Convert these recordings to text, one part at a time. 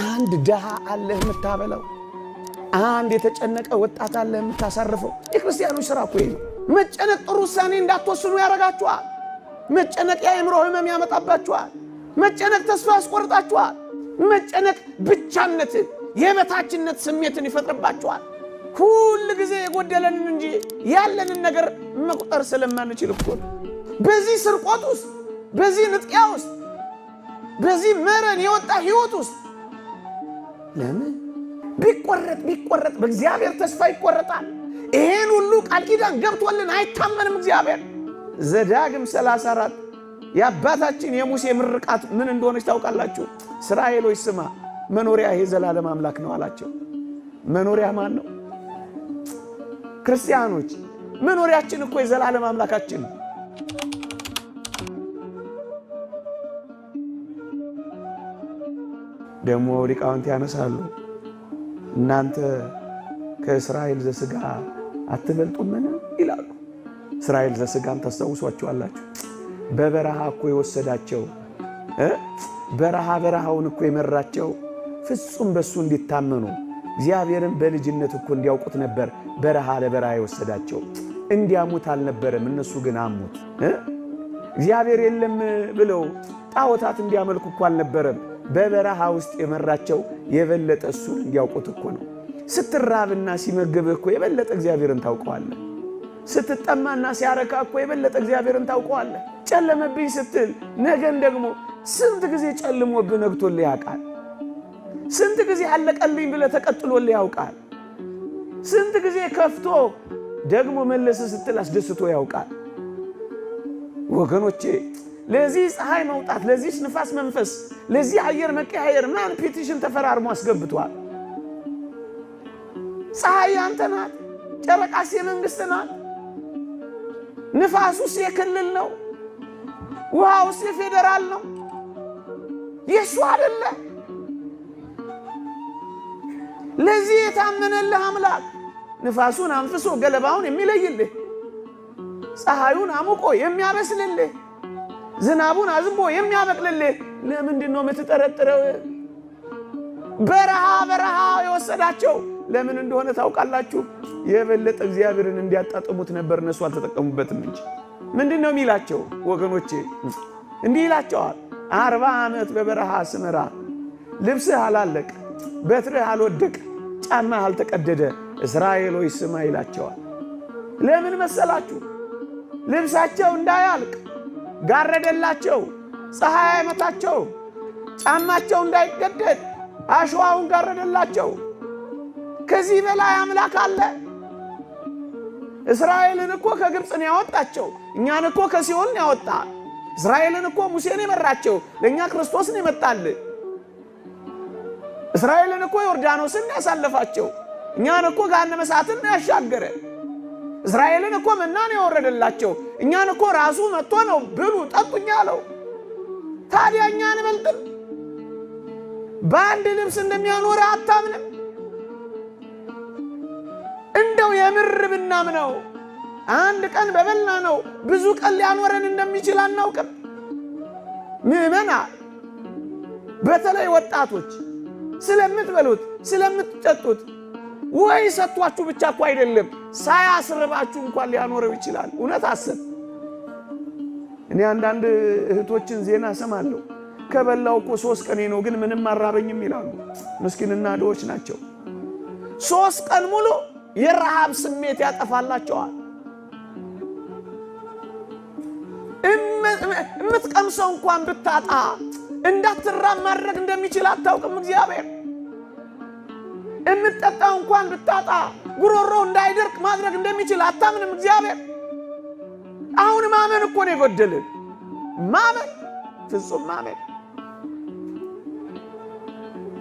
አንድ ድሃ አለህ የምታበላው፣ አንድ የተጨነቀ ወጣት አለህ የምታሳርፈው። የክርስቲያኖች ሥራ እኮ ነው። መጨነቅ ጥሩ ውሳኔ እንዳትወስኑ ያደርጋችኋል። መጨነቅ የአእምሮ ህመም ያመጣባችኋል። መጨነቅ ተስፋ ያስቆርጣችኋል። መጨነቅ ብቻነትን፣ የበታችነት ስሜትን ይፈጥርባችኋል። ሁል ጊዜ የጎደለንን እንጂ ያለንን ነገር መቁጠር ስለማንችል እኮ በዚህ ስርቆት ውስጥ፣ በዚህ ንጥቂያ ውስጥ፣ በዚህ መረን የወጣ ህይወት ውስጥ ለምን ቢቆረጥ በእግዚአብሔር ተስፋ ይቆረጣል። ይሄን ሁሉ ቃል ኪዳን ገብቶልን አይታመንም እግዚአብሔር። ዘዳግም 34 የአባታችን የሙሴ ምርቃት ምን እንደሆነች ታውቃላችሁ? እስራኤሎች ስማ፣ መኖሪያ የዘላለም አምላክ ነው አላቸው። መኖሪያ ማን ነው? ክርስቲያኖች መኖሪያችን እኮ የዘላለም አምላካችን ነው። ደግሞ ሊቃውንት ያነሳሉ፣ እናንተ ከእስራኤል ዘሥጋ አትበልጡምን ይላሉ። እስራኤል ዘሥጋን ታስታውሷቸዋላችሁ። በበረሃ እኮ የወሰዳቸው በረሃውን እኮ የመራቸው ፍጹም በሱ እንዲታመኑ እግዚአብሔርን በልጅነት እኮ እንዲያውቁት ነበር በረሃ ለበረሃ የወሰዳቸው። እንዲያሙት አልነበረም፣ እነሱ ግን አሙት። እግዚአብሔር የለም ብለው ጣዖታት እንዲያመልኩ እኮ አልነበረም። በበረሃ ውስጥ የመራቸው የበለጠ እሱን እንዲያውቁት እኮ ነው። ስትራብና ሲመግብህ እኮ የበለጠ እግዚአብሔርን ታውቀዋለህ። ስትጠማና ሲያረካ እኮ የበለጠ እግዚአብሔርን ታውቀዋለህ። ጨለመብኝ ስትል ነገን ደግሞ ስንት ጊዜ ጨልሞብህ ነግቶልህ ያውቃል። ስንት ጊዜ አለቀልኝ ብለህ ተቀጥሎልህ ያውቃል። ስንት ጊዜ ከፍቶ ደግሞ መለስ ስትል አስደስቶ ያውቃል። ወገኖቼ ለዚህ ፀሐይ መውጣት፣ ለዚህ ንፋስ መንፈስ፣ ለዚህ አየር መቀያየር ማን ፔቲሽን ተፈራርሞ አስገብቷል? ፀሐይ ያንተ ናት። ጨረቃስ የመንግስት ናት። ንፋሱስ የክልል ነው። ውሃውስ የፌዴራል ነው። የሱ አይደለ? ለዚህ የታመነልህ አምላክ ንፋሱን አንፍሶ ገለባውን የሚለይልህ፣ ፀሐዩን አሙቆ የሚያበስልልህ፣ ዝናቡን አዝንቦ የሚያበቅልልህ ለምንድን ነው የምትጠረጥረው? በረሃ የወሰዳቸው ለምን እንደሆነ ታውቃላችሁ? የበለጠ እግዚአብሔርን እንዲያጣጥሙት ነበር። እነሱ አልተጠቀሙበትም እንጂ ምንድን ነው የሚላቸው ወገኖቼ? እንዲህ ይላቸዋል፣ 40 ዓመት በበረሃ ስመራ ልብስህ አላለቅ፣ በትርህ አልወደቅ፣ ጫማህ አልተቀደደ፣ እስራኤሎች ስማ ይላቸዋል። ለምን መሰላችሁ? ልብሳቸው እንዳያልቅ ጋረደላቸው፣ ፀሐይ አይመታቸው፣ ጫማቸው እንዳይቀደድ አሸዋውን ጋረደላቸው። ከዚህ በላይ አምላክ አለ? እስራኤልን እኮ ከግብፅ ነው ያወጣቸው። እኛን እኮ ከሲኦል ነው ያወጣ። እስራኤልን እኮ ሙሴን የመራቸው፣ ለእኛ ክርስቶስን የመጣል። እስራኤልን እኮ ዮርዳኖስን ያሳለፋቸው፣ እኛን እኮ ገሃነመ እሳትን ያሻገረ። እስራኤልን እኮ መናን ያወረደላቸው፣ እኛን እኮ ራሱ መጥቶ ነው ብሉ ጠጡኛ አለው። ታዲያ እኛን እንበልጥም? በአንድ ልብስ እንደሚያኖር አታምንም? እንደው የምር ብናምነው አንድ ቀን በበላ ነው ብዙ ቀን ሊያኖረን እንደሚችል አናውቅም? ምዕመና በተለይ ወጣቶች ስለምትበሉት ስለምትጠጡት ወይ ሰጥቷችሁ ብቻ እኮ አይደለም ሳያስርባችሁ እንኳን ሊያኖረው ይችላል። እውነት አስብ። እኔ አንዳንድ እህቶችን ዜና ሰማለሁ። ከበላው እኮ 3 ቀኔ ነው ግን ምንም አራበኝም ይላሉ። ምስኪንና ድሆች ናቸው። 3 ቀን ሙሉ የረሃብ ስሜት ያጠፋላቸዋል። እምትቀምሰው እንኳን ብታጣ እንዳትራብ ማድረግ እንደሚችል አታውቅም እግዚአብሔር? እምትጠጣው እንኳን ብታጣ ጉሮሮ እንዳይደርቅ ማድረግ እንደሚችል አታምንም እግዚአብሔር? አሁን ማመን እኮ ነው የጎደልን። ማመን፣ ፍጹም ማመን።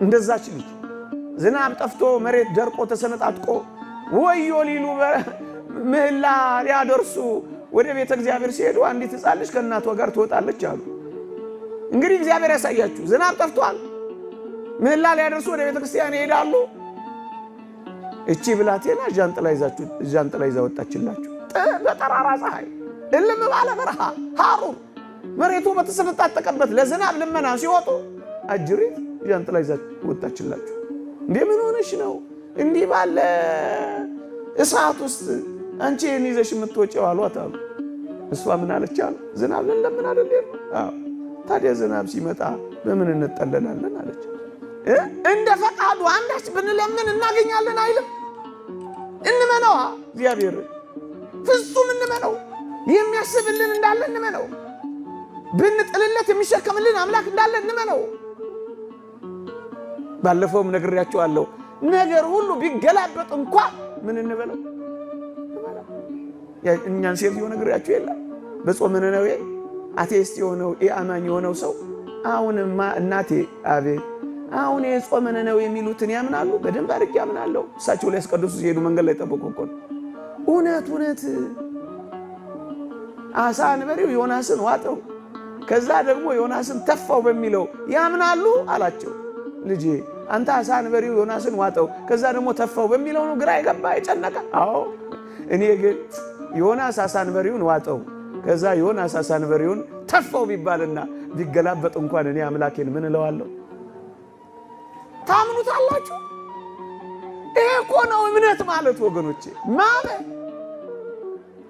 እንደዛች ልጅ ዝናብ ጠፍቶ መሬት ደርቆ ተሰነጣጥቆ ወዮ ሊሉ ምህላ ሊያደርሱ ወደ ቤተ እግዚአብሔር ሲሄዱ አንዲት ሕፃን ልጅ ከእናቷ ጋር ትወጣለች አሉ። እንግዲህ እግዚአብሔር ያሳያችሁ። ዝናብ ጠፍቷል። ምህላ ሊያደርሱ ወደ ቤተ ክርስቲያን ይሄዳሉ። እቺ ብላቴና ጃንጥላ ይዛ ወጣችላችሁ። በጠራራ ፀሐይ እልም ባለ በረሃ ሐሩር መሬቱ በተሰነጣጠቀበት ለዝናብ ልመና ሲወጡ አጅሪት ጃንጥላ ይዛ ወጣችላችሁ። እንዴ ምን ሆነሽ ነው እንዲህ ባለ እሳት ውስጥ አንቺ ይዘሽ የምትወጪው አሏት አሉ። እሷ ምን አለች አሉ? ዝናብ ለምን አይደል? አዎ ታዲያ ዝናብ ሲመጣ በምን እንጠለላለን አለች። እንደ ፈቃዱ አንዳች ብንለምን እናገኛለን አይልም? እንመነዋ እግዚአብሔር ፍጹም እንመነው። የሚያስብልን እንዳለ እንመነው። ብንጥልለት የሚሸከምልን አምላክ እንዳለ እንመነው። ባለፈውም ነግሬያችኋለሁ። ነገር ሁሉ ቢገላበጥ እንኳን ምን እንበለው? እኛን ሴትዮ ነግሬያችሁ የለ በጾመ ነነዌ አቴስት የሆነው ኢአማኝ የሆነው ሰው አሁንማ እናቴ አቤት አሁን የጾመ ነነዌ የሚሉትን ያምናሉ? በደንብ አድርጌ ያምናለሁ። እሳቸው ላይ ያስቀድሱ ሲሄዱ መንገድ ላይ ጠበቁ እኮ እውነት አሳ አንበሪው ዮናስን ዋጠው ከዛ ደግሞ ዮናስን ተፋው በሚለው ያምናሉ አላቸው። ልጄ አንተ አሳ አንበሪው ዮናስን ዋጠው ከዛ ደግሞ ተፋው በሚለው ነው ግራ የገባ የጨነቀ። አዎ እኔ ግን ዮናስ አሳ አንበሪውን ዋጠው ከዛ ዮናስ አሳ አንበሪውን ተፋው ቢባልና ቢገላበጥ እንኳን እኔ አምላኬን ምን እለዋለሁ? ታምኑታላችሁ? ይሄ እኮ ነው እምነት ማለት ወገኖቼ።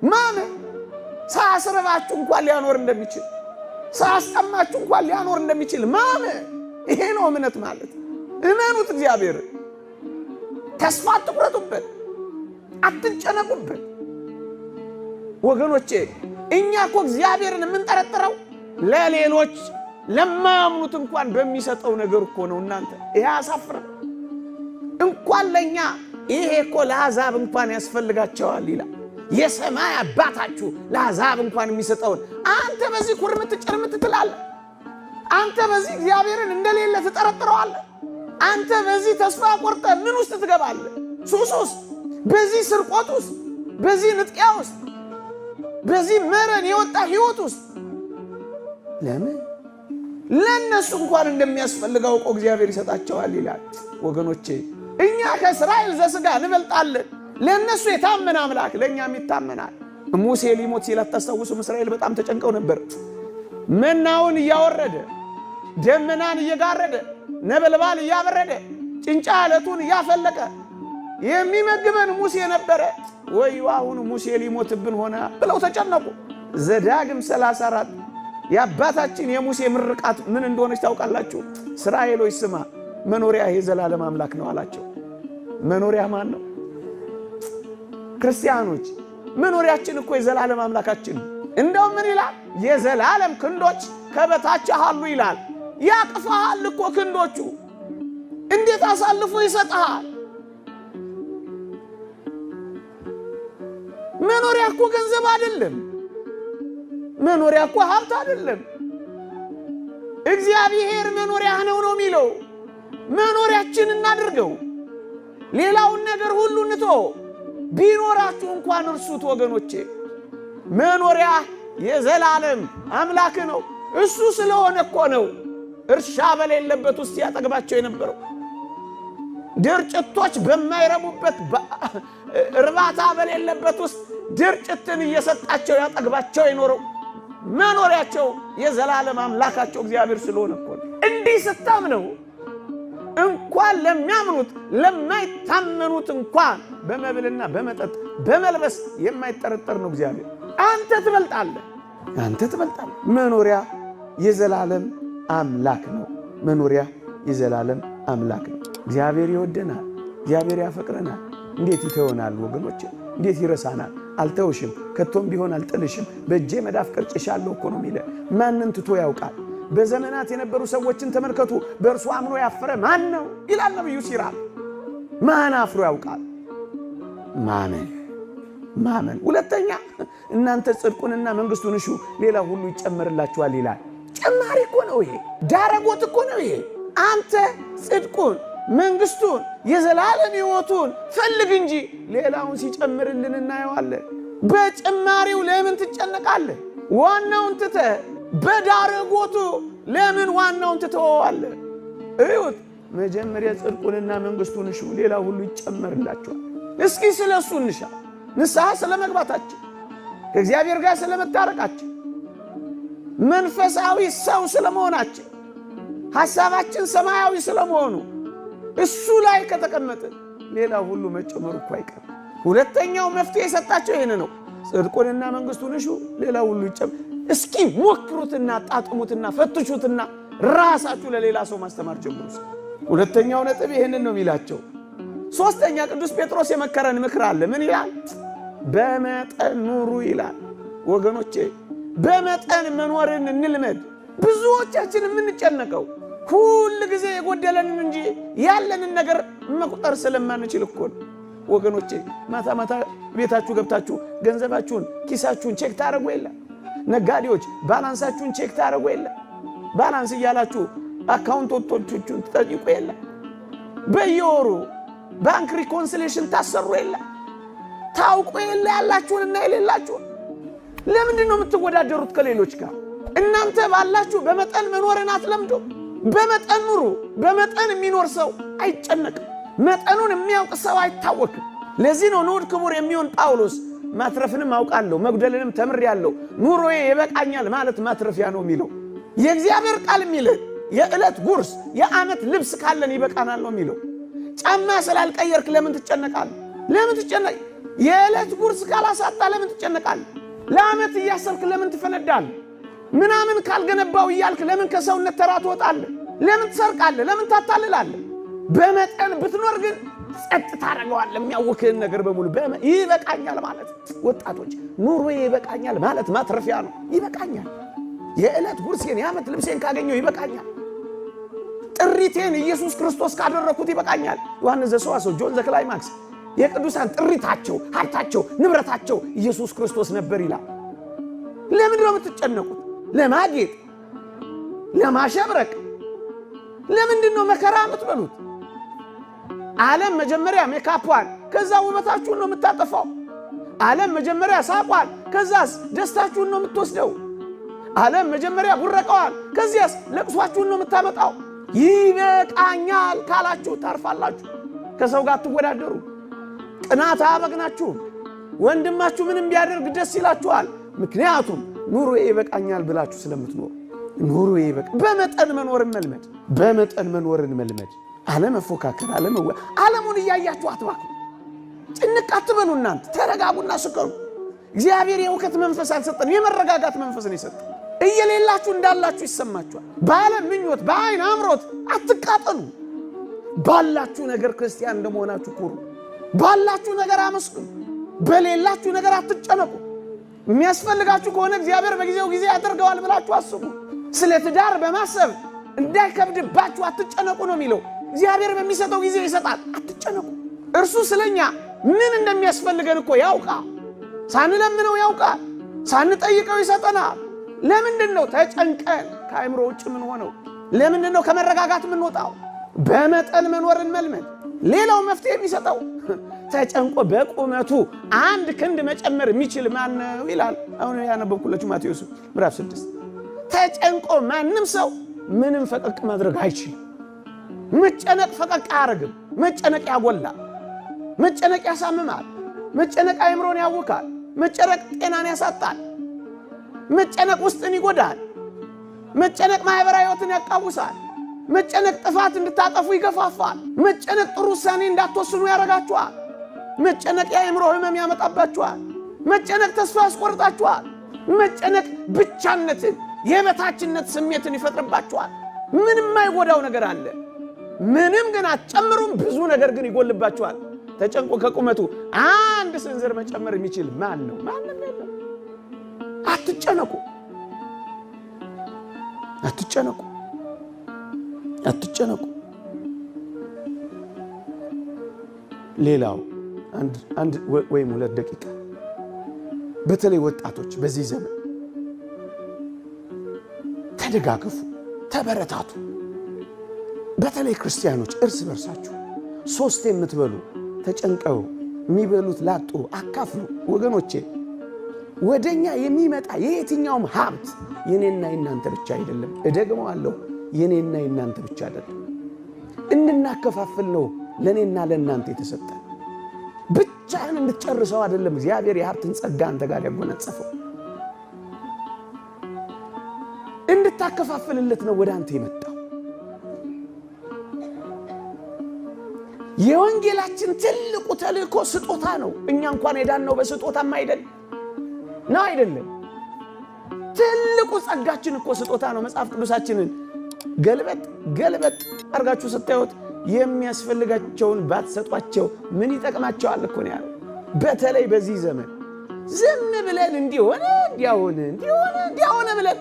ማመን ሳያስረባችሁ እንኳን ሊያኖር እንደሚችል ሳያስጠማችሁ እንኳን ሊያኖር እንደሚችል ማመን፣ ይሄ ነው እምነት ማለት። እመኑት እግዚአብሔር። ተስፋ አትቁረጡበት፣ አትጨነቁበት ወገኖቼ። እኛ እኮ እግዚአብሔርን የምንጠረጥረው ለሌሎች ለማያምኑት እንኳን በሚሰጠው ነገር እኮ ነው። እናንተ ይሄ አሳፍረን እንኳን ለኛ ይሄ እኮ ለአሕዛብ እንኳን ያስፈልጋቸዋል ይላል። የሰማይ አባታችሁ ለአሕዛብ እንኳን የሚሰጠውን አንተ በዚህ ኩርምት ጭርምት ትላለህ። አንተ በዚህ እግዚአብሔርን እንደሌለ ትጠረጥረዋለህ። አንተ በዚህ ተስፋ ቆርጠህ ምን ውስጥ ትገባለህ? ሱስ ውስጥ፣ በዚህ ስርቆት ውስጥ፣ በዚህ ንጥቂያ ውስጥ፣ በዚህ መረን የወጣ ህይወት ውስጥ ለምን? ለነሱ እንኳን እንደሚያስፈልገው እኮ እግዚአብሔር ይሰጣቸዋል ይላል። ወገኖቼ እኛ ከእስራኤል ዘሥጋ እንበልጣለን። ለነሱ የታመነ አምላክ ለኛም ይታመናል። ሙሴ ሊሞት ሲል አታስታውሱም? እስራኤል በጣም ተጨንቀው ነበር። መናውን እያወረደ ደመናን እየጋረደ ነበልባል እያበረደ ጭንጫ አለቱን እያፈለቀ የሚመግበን ሙሴ ነበረ። ወይ አሁን ሙሴ ሊሞትብን ሆነ ብለው ተጨነቁ። ዘዳግም 34 የአባታችን የሙሴ ምርቃት ምን እንደሆነች ታውቃላችሁ? እስራኤሎች ስማ፣ መኖሪያ የዘላለም አምላክ ነው አላቸው። መኖሪያ ማን ነው? ክርስቲያኖች መኖሪያችን እኮ የዘላለም አምላካችን ነው። እንደው ምን ይላል? የዘላለም ክንዶች ከበታች አሉ ይላል። ያቅፋል እኮ ክንዶቹ። እንዴት አሳልፎ ይሰጣል? መኖሪያ እኮ ገንዘብ አይደለም። መኖሪያ እኮ ሀብት አይደለም። እግዚአብሔር መኖሪያ ነው የሚለው። መኖሪያችን እናድርገው። ሌላውን ነገር ሁሉ እንቶ ቢኖራችሁ እንኳን እርሱት ወገኖቼ። መኖሪያ የዘላለም አምላክ ነው። እሱ ስለሆነ እኮ ነው እርሻ በሌለበት ውስጥ ያጠግባቸው የነበረው። ድርጭቶች በማይረቡበት እርባታ በሌለበት ውስጥ ድርጭትን እየሰጣቸው ያጠግባቸው የኖረው መኖሪያቸው የዘላለም አምላካቸው እግዚአብሔር ስለሆነ እኮ ነው። እንዲህ ስታምነው እንኳን ለሚያምኑት ለማይታመኑት እንኳን በመብልና በመጠጥ በመልበስ የማይጠረጠር ነው እግዚአብሔር። አንተ ትበልጣለህ፣ አንተ ትበልጣለህ። መኖሪያ የዘላለም አምላክ ነው። መኖሪያ የዘላለም አምላክ ነው። እግዚአብሔር ይወደናል፣ እግዚአብሔር ያፈቅረናል። እንዴት ይተወናል ወገኖች? እንዴት ይረሳናል? አልተውሽም፣ ከቶም ቢሆን አልጥልሽም፣ በእጄ መዳፍ ቀርጬሻለሁ እኮ ነው የሚለው። ማንን ትቶ ያውቃል? በዘመናት የነበሩ ሰዎችን ተመልከቱ። በእርሱ አምኖ ያፈረ ማን ነው ይላል ነብዩ ሲራክ። ማን አፍሮ ያውቃል? ማመን። ሁለተኛ እናንተ ጽድቁንና መንግስቱን እሹ፣ ሌላ ሁሉ ይጨመርላችኋል ይላል። ጨማሪ እኮ ነው ይሄ፣ ዳረጎት እኮ ነው ይሄ። አንተ ጽድቁን መንግስቱን የዘላለም ሕይወቱን ፈልግ እንጂ ሌላውን ሲጨምርልን እናየዋለን። በጭማሪው ለምን ትጨነቃለህ? ዋናውን ትተህ በዳረጎቱ ለምን ዋናውን ትተዋለህ? እዩት፣ መጀመሪያ ጽድቁንና መንግስቱን እሹ፣ ሌላ ሁሉ ይጨመርላችኋል። እስኪ ስለሱ እንሻ። ንስሐ ስለመግባታችን፣ ከእግዚአብሔር ጋር ስለመታረቃችን፣ መንፈሳዊ ሰው ስለመሆናችን፣ ሐሳባችን ሰማያዊ ስለመሆኑ እሱ ላይ ከተቀመጠ ሌላ ሁሉ መጨመሩ እኮ አይቀርም። ሁለተኛው መፍትሄ የሰጣቸው ይሄን ነው። ጽድቁንና መንግስቱን እሹ ሌላ ሁሉ ይጨመር። እስኪ ሞክሩትና ጣጥሙትና ፈትሹትና ራሳችሁ ለሌላ ሰው ማስተማር ጀምሩ። ሁለተኛው ነጥብ ይሄንን ነው የሚላቸው። ሶስተኛ ቅዱስ ጴጥሮስ የመከረን ምክር አለ። ምን ይላል? በመጠን ኑሩ ይላል። ወገኖቼ በመጠን መኖርን እንልመድ። ብዙዎቻችን የምንጨነቀው ሁሉ ጊዜ የጎደለንን እንጂ ያለንን ነገር መቁጠር ስለማንችል እኮ ነው። ወገኖቼ ማታ ማታ ቤታችሁ ገብታችሁ ገንዘባችሁን ኪሳችሁን ቼክ ታደርጉ የለ? ነጋዴዎች ባላንሳችሁን ቼክ ታደርጉ የለ? ባላንስ እያላችሁ አካውንቶቻችሁን ትጠይቁ የለ? በየወሩ ባንክ ሪኮንሲሌሽን ታሰሩ የለ? ታውቁ የለ ያላችሁንና የሌላችሁን? ለምንድን ነው የምትወዳደሩት ከሌሎች ጋር? እናንተ ባላችሁ በመጠን መኖርን አትለምዱ። በመጠን ኑሩ። በመጠን የሚኖር ሰው አይጨነቅም። መጠኑን የሚያውቅ ሰው አይታወክም። ለዚህ ነው ንዑድ ክቡር የሚሆን ጳውሎስ ማትረፍንም አውቃለሁ መጉደልንም ተምሬአለሁ ኑሮዬ ይበቃኛል ማለት ማትረፊያ ነው የሚለው። የእግዚአብሔር ቃል የሚለው የዕለት ጉርስ የዓመት ልብስ ካለን ይበቃናል ነው የሚለው። ጫማ ስላልቀየርክ ለምን ትጨነቃለህ? ለምን ትጨነቅ? የዕለት ጉርስ ካላሳጣ ለምን ትጨነቃለህ? ለዓመት እያሰብክ ለምን ትፈነዳለህ? ምናምን ካልገነባው እያልክ ለምን ከሰውነት ተራ ትወጣለህ? ለምን ትሰርቃለህ? ለምን ታታልላለህ? በመጠን ብትኖር ግን ጸጥ ታደርገዋለህ። የሚያውክህን ነገር በሙሉ ይበቃኛል ማለት። ወጣቶች ኑሮዬ ይበቃኛል ማለት ማትረፊያ ነው። ይበቃኛል። የዕለት ጉርሴን የዓመት ልብሴን ካገኘው ይበቃኛል። ጥሪቴን ኢየሱስ ክርስቶስ ካደረኩት ይበቃኛል። ዮሐንስ ዘሰዋስው ጆን ዘክላይማክስ የቅዱሳን ጥሪታቸው ሀብታቸው ንብረታቸው ኢየሱስ ክርስቶስ ነበር ይላል። ለምንድን ነው የምትጨነቁት? ለማጌጥ ለማሸብረቅ። ለምንድን ነው መከራ የምትበሉት? ዓለም መጀመሪያ ሜካፕዋን ከዛ ውበታችሁን ነው የምታጠፋው። ዓለም መጀመሪያ ሳቋን ከዛስ ደስታችሁን ነው የምትወስደው። ዓለም መጀመሪያ ጉረቀዋን ከዚያስ ለቅሷችሁን ነው የምታመጣው። ይበቃኛል ካላችሁ ታርፋላችሁ። ከሰው ጋር አትወዳደሩ። ቅናት አያበግናችሁም። ወንድማችሁ ምንም ቢያደርግ ደስ ይላችኋል። ምክንያቱም ኑሮዬ ይበቃኛል ብላችሁ ስለምትኖሩ። ኑሮዬ ይበቃ። በመጠን መኖርን መልመድ። በመጠን መኖርን መልመድ። አለመፎካከር፣ ዓለሙን እያያችሁ አትባክኑ። ጭንቅ አትበሉ። እናንተ ተረጋጉና ስከሩ። እግዚአብሔር የእውከት መንፈስ አልሰጠን፣ የመረጋጋት መንፈስን የሰጠን። እየሌላችሁ እንዳላችሁ ይሰማችኋል። በዓለም ምኞት በአይን አምሮት አትቃጠሉ። ባላችሁ ነገር ክርስቲያን እንደመሆናችሁ ኩሩ። ባላችሁ ነገር አመስግኑ። በሌላችሁ ነገር አትጨነቁ። የሚያስፈልጋችሁ ከሆነ እግዚአብሔር በጊዜው ጊዜ ያደርገዋል ብላችሁ አስቡ። ስለ ትዳር በማሰብ እንዳይከብድባችሁ አትጨነቁ ነው የሚለው። እግዚአብሔር በሚሰጠው ጊዜ ይሰጣል። አትጨነቁ። እርሱ ስለኛ ምን እንደሚያስፈልገን እኮ ያውቃል። ሳንለምነው ያውቃል። ሳንጠይቀው ይሰጠናል። ለምንድን ነው ተጨንቀን ከአእምሮ ውጭ ምን ሆነው? ለምንድን ነው ከመረጋጋት ምን ወጣው? በመጠን መኖርን መልመድ። ሌላው መፍትሄ የሚሰጠው ተጨንቆ በቁመቱ 1 ክንድ መጨመር የሚችል ማን ነው ይላል። አሁን ያነበብኩላችሁ ማቴዎስ ምዕራፍ 6። ተጨንቆ ማንም ሰው ምንም ፈቀቅ ማድረግ አይችልም። መጨነቅ ፈቀቅ አያደርግም። መጨነቅ ያጎላል። መጨነቅ ያሳምማል። መጨነቅ አእምሮን ያውካል። መጨነቅ ጤናን ያሳጣል። መጨነቅ ውስጥን ይጎዳል። መጨነቅ ማህበራዊ ሕይወትን ያቃውሳል። መጨነቅ ጥፋት እንድታጠፉ ይገፋፋል። መጨነቅ ጥሩ ውሳኔ እንዳትወስኑ ያደርጋችኋል። መጨነቅ የአእምሮ ህመም ያመጣባችኋል። መጨነቅ ተስፋ ያስቆርጣችኋል። መጨነቅ ብቻነትን የበታችነት ስሜትን ይፈጥርባችኋል። ምንም የማይጎዳው ነገር አለ። ምንም ግን አትጨምሩም። ብዙ ነገር ግን ይጎልባችኋል። ተጨንቆ ከቁመቱ 1 ስንዝር መጨመር የሚችል ማን ነው? ማንም የለም። አትጨነቁ። አትጨነቁ። አትጨነቁ። ሌላው አንድ ወይም 2 ደቂቃ በተለይ ወጣቶች በዚህ ዘመን ተደጋገፉ፣ ተበረታቱ። በተለይ ክርስቲያኖች እርስ በርሳችሁ 3 የምትበሉ ተጨንቀው የሚበሉት ላጡ አካፍሉ። ወገኖቼ ወደኛ የሚመጣ የየትኛውም ሀብት የኔና የናንተ ብቻ አይደለም። እደግመዋለሁ፣ የኔና የናንተ ብቻ አይደለም። እንድናከፋፍል ነው ለኔና ለናንተ የተሰጠ። ብቻህን እንድትጨርሰው አይደለም እግዚአብሔር የሀብትን ጸጋ አንተ ጋር ያጎናጸፈው። እንድታከፋፍልለት ነው ወደ አንተ የመጣው። የወንጌላችን ትልቁ ተልእኮ ስጦታ ነው። እኛ እንኳን የዳነው በስጦታም አይደለም። ትልቁ ጸጋችን እኮ ስጦታ ነው። መጽሐፍ ቅዱሳችንን ገልበጥ አርጋችሁ ስታዩት የሚያስፈልጋቸውን ባትሰጧቸው ምን ይጠቅማቸዋል እኮ ነው ያለው። በተለይ በዚህ ዘመን ዝም ብለን እንዲሆነ ብለን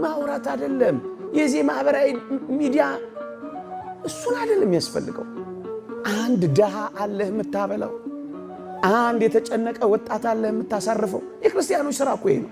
ማውራት አይደለም። የዚህ ማህበራዊ ሚዲያ እሱን አይደለም የሚያስፈልገው። አንድ ድሃ አለህ የምታበላው፣ አንድ የተጨነቀ ወጣት አለህ የምታሳርፈው። የክርስቲያኖች ሥራ እኮ ይሄ ነው።